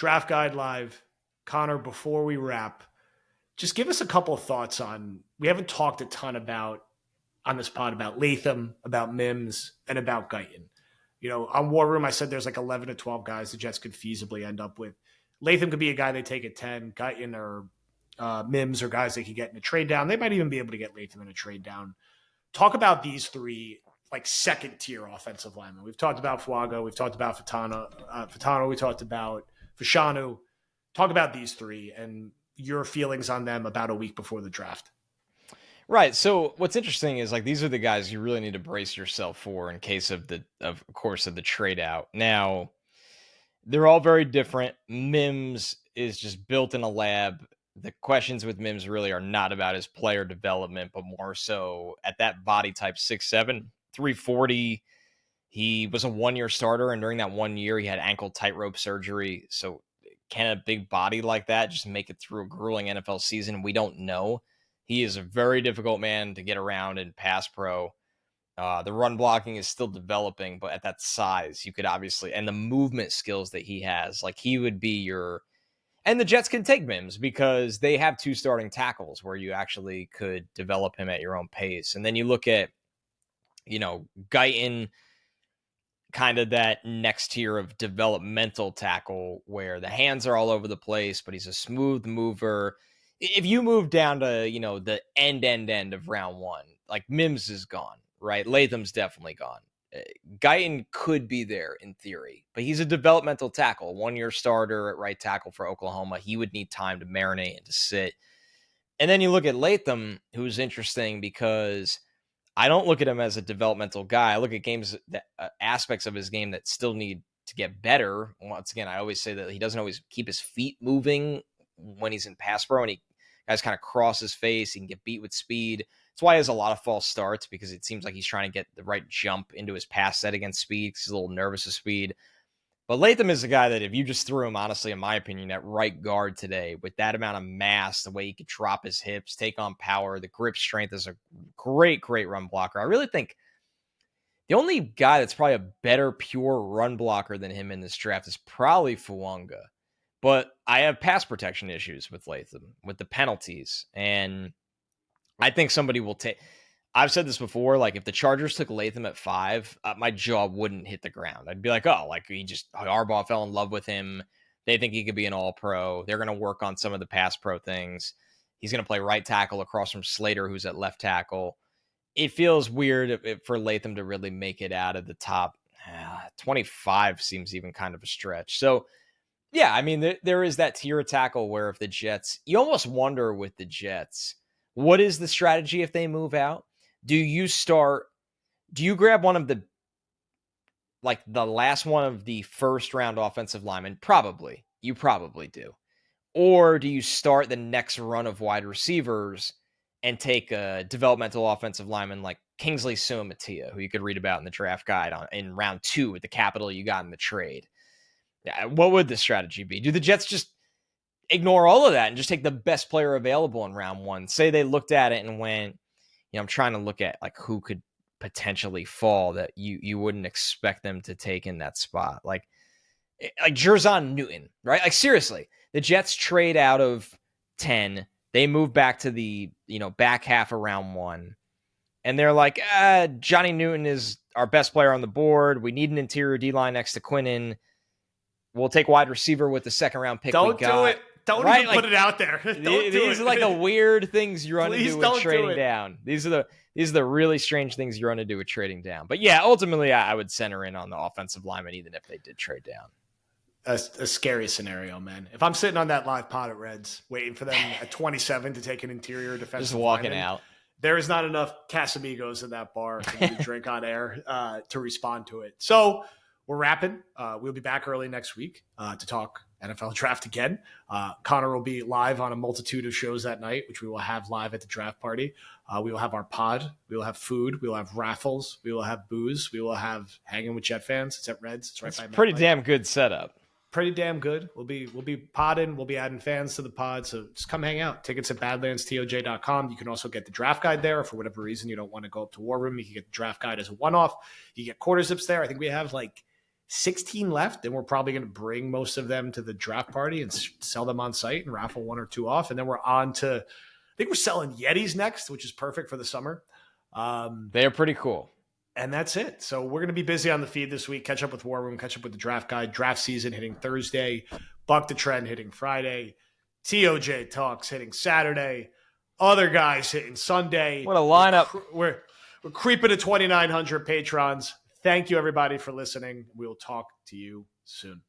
Draft Guide Live. Connor, before we wrap, just give us a couple of thoughts on, we haven't talked a ton about on this pod about Latham, about Mims, and about Guyton. On War Room, I said there's like 11 to 12 guys the Jets could feasibly end up with. Latham could be a guy they take at 10. Guyton or Mims are guys they could get in a trade down. They might even be able to get Latham in a trade down. Talk about these three like second-tier offensive linemen. We've talked about Fuaga. We've talked about Fatano. We talked about Fashanu. Talk about these three and your feelings on them about a week before the draft. Right. So what's interesting is like these are the guys you really need to brace yourself for in case of the trade out. Now, they're all very different. Mims is just built in a lab. The questions with Mims really are not about his player development, but more so at that body type 6'7", 340. He was a 1-year starter, and during that 1 year, he had ankle tightrope surgery. So can a big body like that just make it through a grueling NFL season? We don't know. He is a very difficult man to get around in pass pro. The run blocking is still developing, but at that size, you could obviously, and the movement skills that he has, like he would be your, and the Jets can take Mims because they have 2 starting tackles where you actually could develop him at your own pace. And then you look at, Guyton, kind of that next tier of developmental tackle where the hands are all over the place, but he's a smooth mover. If you move down to, the end of round 1, like Mims is gone, right? Latham's definitely gone. Guyton could be there in theory, but he's a developmental tackle, 1-year starter at right tackle for Oklahoma. He would need time to marinate and to sit. And then you look at Latham, who's interesting because I don't look at him as a developmental guy. I look at aspects of his game that still need to get better. Once again, I always say that he doesn't always keep his feet moving when he's in pass pro, and guys kind of cross his face. He can get beat with speed. That's why he has a lot of false starts, because it seems like he's trying to get the right jump into his pass set against speed because he's a little nervous of speed. But Latham is a guy that if you just threw him, honestly, in my opinion, at right guard today, with that amount of mass, the way he could drop his hips, take on power, the grip strength is a great, great run blocker. I really think the only guy that's probably a better pure run blocker than him in this draft is probably Fuanga. But I have pass protection issues with Latham, with the penalties. And I think somebody will take... I've said this before, like if the Chargers took Latham at 5, my jaw wouldn't hit the ground. I'd be like, oh, like Harbaugh fell in love with him. They think he could be an all-pro. They're going to work on some of the pass pro things. He's going to play right tackle across from Slater, who's at left tackle. It feels weird for Latham to really make it out of the top. 25 seems even kind of a stretch. So, yeah, I mean, there is that tier of tackle where if the Jets, you almost wonder with the Jets, what is the strategy if they move out? Do you grab one of the last one of the first round offensive linemen? Probably. You probably do. Or do you start the next run of wide receivers and take a developmental offensive lineman like Kingsley Suamataia, who you could read about in the draft guide in round 2 with the capital you got in the trade? What would the strategy be? Do the Jets just ignore all of that and just take the best player available in round 1? Say they looked at it and went, I'm trying to look at like who could potentially fall that you wouldn't expect them to take in that spot. Like Jerzon Newton, right? Like seriously, the Jets trade out of 10. They move back to the, back half of round 1. And they're like, Johnny Newton is our best player on the board. We need an interior D-line next to Quinnen. We'll take wide receiver with the 2nd round pick. Don't do it. Don't even put it out there. These are like the weird things you run into with trading down. These are the really strange things you run into with trading down. But yeah, ultimately, I would center in on the offensive lineman, even if they did trade down. A scary scenario, man. If I'm sitting on that live pod at Reds, waiting for them at 27 to take an interior defensive just walking lineman, out, there is not enough Casamigos in that bar for me to drink on air to respond to it. So we're wrapping. We'll be back early next week to talk NFL draft again. Connor will be live on a multitude of shows that night, which we will have live at the draft party. We will have our pod. We will have food. We will have raffles. We will have booze. We will have hanging with Jet fans. It's at Reds. It's right by MetLife. Pretty damn good setup. Pretty damn good. We'll be podding. We'll be adding fans to the pod. So just come hang out. Tickets at badlandstoj.com. You can also get the draft guide there. For whatever reason you don't want to go up to War Room, you can get the draft guide as a one-off. You get quarter zips there. I think we have like 16 left, and we're probably going to bring most of them to the draft party and sell them on site and raffle one or two off. And then we're on to, I think we're selling Yetis next, which is perfect for the summer. They're pretty cool. And that's it. So we're going to be busy on the feed this week. Catch up with War Room, catch up with the Draft Guide. Draft season hitting Thursday. Buck the Trend hitting Friday. TOJ Talks hitting Saturday. Other guys hitting Sunday. What a lineup. We're creeping to 2,900 patrons. Thank you, everybody, for listening. We will talk to you soon.